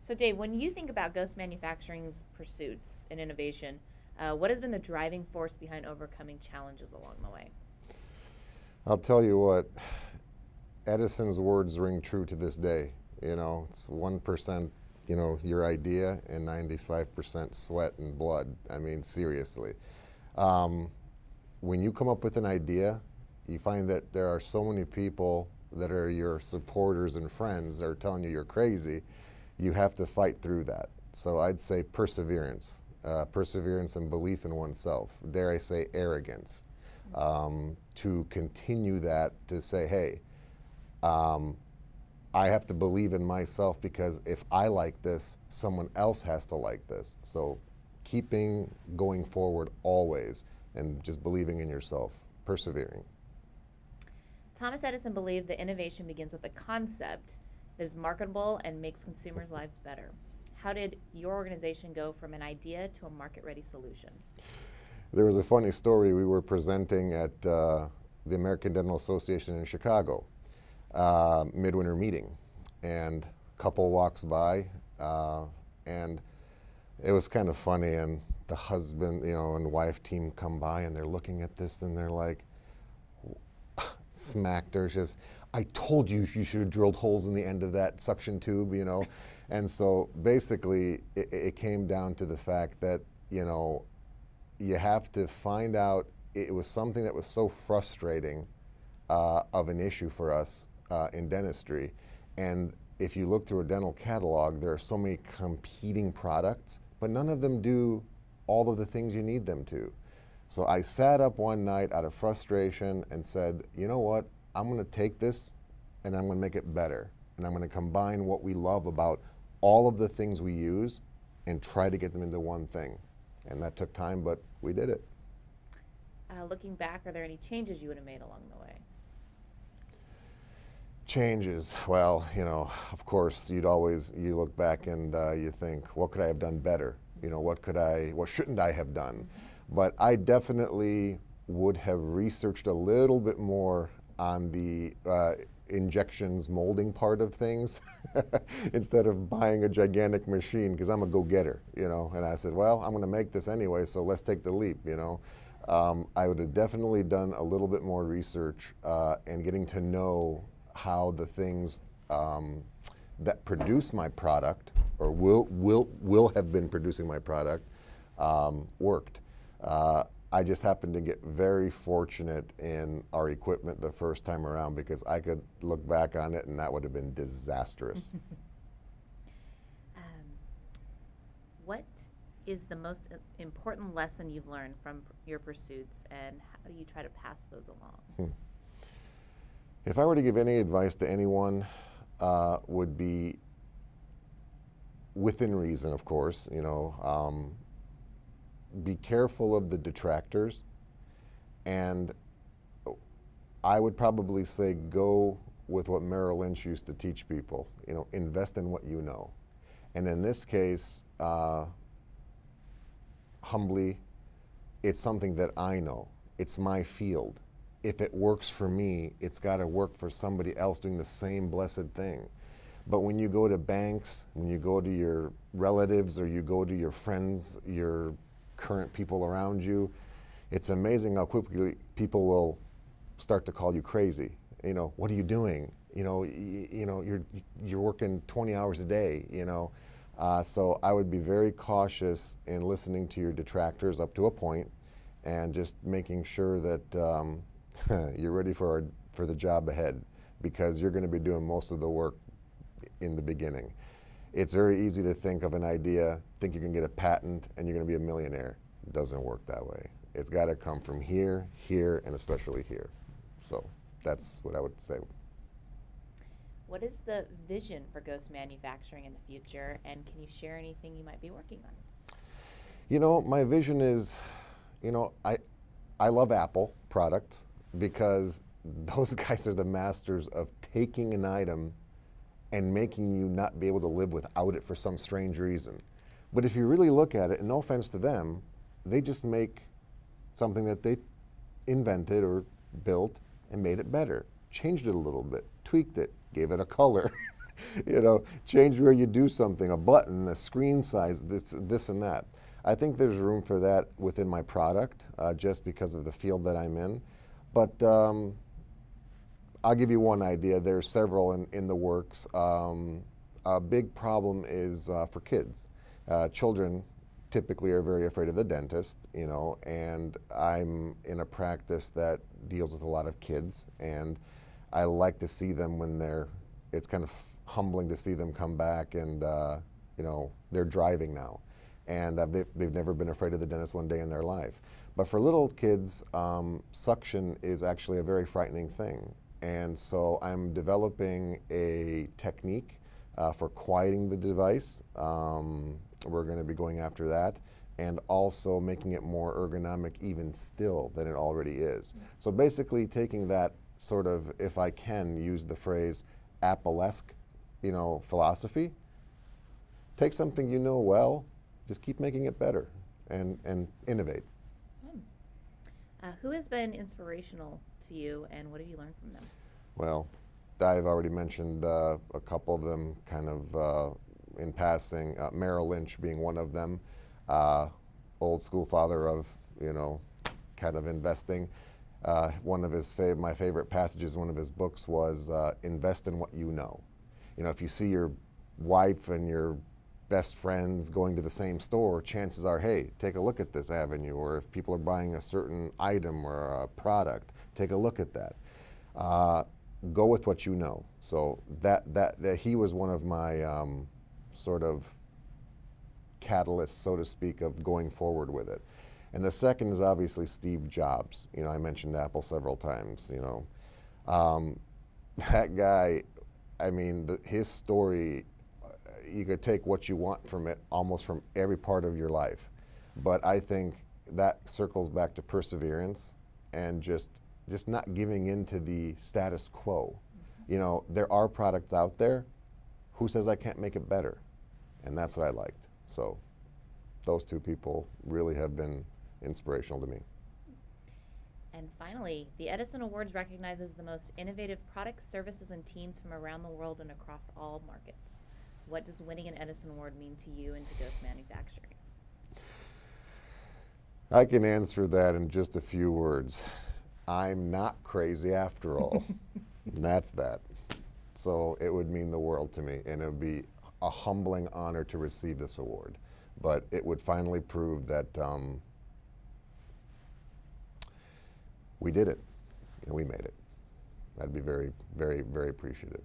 So, Dave, when you think about Ghost Manufacturing's pursuits and innovation, what has been the driving force behind overcoming challenges along the way? I'll tell you what, Edison's words ring true to this day. It's 1%, your idea and 95% sweat and blood. I mean, seriously. Um, when you come up with an idea, you find that there are so many people that are your supporters and friends that are telling you you're crazy. You have to fight through that. So I'd say perseverance, perseverance and belief in oneself. Dare I say arrogance. To continue that, to say, hey, um, I have to believe in myself because if I like this, someone else has to like this. So keeping going forward always and just believing in yourself, persevering. Thomas Edison believed that innovation begins with a concept that is marketable and makes consumers' lives better. How did your organization go from an idea to a market ready solution? There was a funny story. We were presenting at the American Dental Association in Chicago, midwinter meeting, and a couple walks by, and it was kind of funny. And the husband, and wife team come by, and they're looking at this, and they're like, smacked her. She says, "I told you you should have drilled holes in the end of that suction tube." And so basically, it came down to the fact that you have to find out. It was something that was so frustrating of an issue for us in dentistry. And if you look through a dental catalog, there are so many competing products, but none of them do all of the things you need them to. So I sat up one night out of frustration and said, you know what, I'm going to take this and I'm going to make it better. And I'm going to combine what we love about all of the things we use and try to get them into one thing. And that took time, but we did it. Looking back, are there any changes you would have made along the way? Changes. Well, of course, you look back and you think, what could I have done better? What shouldn't I have done? But I definitely would have researched a little bit more on the injections molding part of things instead of buying a gigantic machine, because I'm a go-getter, and I said, well, I'm going to make this anyway, so let's take the leap. I would have definitely done a little bit more research and getting to know how the things that produce my product or will have been producing my product worked. I just happened to get very fortunate in our equipment the first time around, because I could look back on it and that would have been disastrous. Um, what is the most important lesson you've learned from your pursuits, and how do you try to pass those along? If I were to give any advice to anyone, would be within reason, of course. Be careful of the detractors, and I would probably say go with what Merrill Lynch used to teach people. Invest in what you know. And in this case, humbly, it's something that I know. It's my field. If it works for me, it's got to work for somebody else doing the same blessed thing. But when you go to banks, when you go to your relatives, or you go to your friends, your current people around you, it's amazing how quickly people will start to call you crazy. What are you doing? You're working 20 hours a day. So I would be very cautious in listening to your detractors up to a point, and just making sure that you're ready for the job ahead, because you're going to be doing most of the work in the beginning. It's very easy to think of an idea, think you can get a patent, and you're going to be a millionaire. It doesn't work that way. It's got to come from here, here, and especially here. So that's what I would say. What is the vision for Ghost Manufacturing in the future, and can you share anything you might be working on? My vision is, I love Apple products, because those guys are the masters of taking an item and making you not be able to live without it for some strange reason. But if you really look at it, and no offense to them, they just make something that they invented or built and made it better, changed it a little bit, tweaked it, gave it a color, You know, change where you do something, a button, a screen size, this and that. I think there's room for that within my product, just because of the field that I'm in. But I'll give you one idea. There's several in the works. A big problem is for kids. Children typically are very afraid of the dentist, you know, and I'm in a practice that deals with a lot of kids, and I like to see them when it's kind of humbling to see them come back and, you know, they're driving now. And they've never been afraid of the dentist one day in their life. But for little kids, suction is actually a very frightening thing. And so I'm developing a technique for quieting the device. We're going to be going after that, and also making it more ergonomic even still than it already is. So basically taking that sort of, if I can use the phrase, Apple-esque, you know, philosophy, take something you know well, just keep making it better and innovate. Who has been inspirational to you, and what have you learned from them? Well, I've already mentioned a couple of them kind of in passing, Merrill Lynch being one of them, old school father of, you know, kind of investing. One of my favorite passages in one of his books was invest in what you know. You know, if you see your wife and your best friends going to the same store, chances are, hey, take a look at this avenue. Or if people are buying a certain item or a product, take a look at that. Go with what you know. So that he was one of my sort of catalysts, so to speak, of going forward with it. And the second is obviously Steve Jobs. You know, I mentioned Apple several times. You know, that guy. I mean, his story. You could take what you want from it, almost from every part of your life. But I think that circles back to perseverance and just not giving in to the status quo. You know, there are products out there. Who says I can't make it better? And that's what I liked. So those two people really have been inspirational to me. And finally, the Edison Awards recognizes the most innovative products, services, and teams from around the world and across all markets. What does winning an Edison Award mean to you and to Ghost Manufacturing? I can answer that in just a few words. I'm not crazy after all. And that's that. So it would mean the world to me, and it would be a humbling honor to receive this award. But it would finally prove that we did it and we made it. I'd be very, very, very appreciative.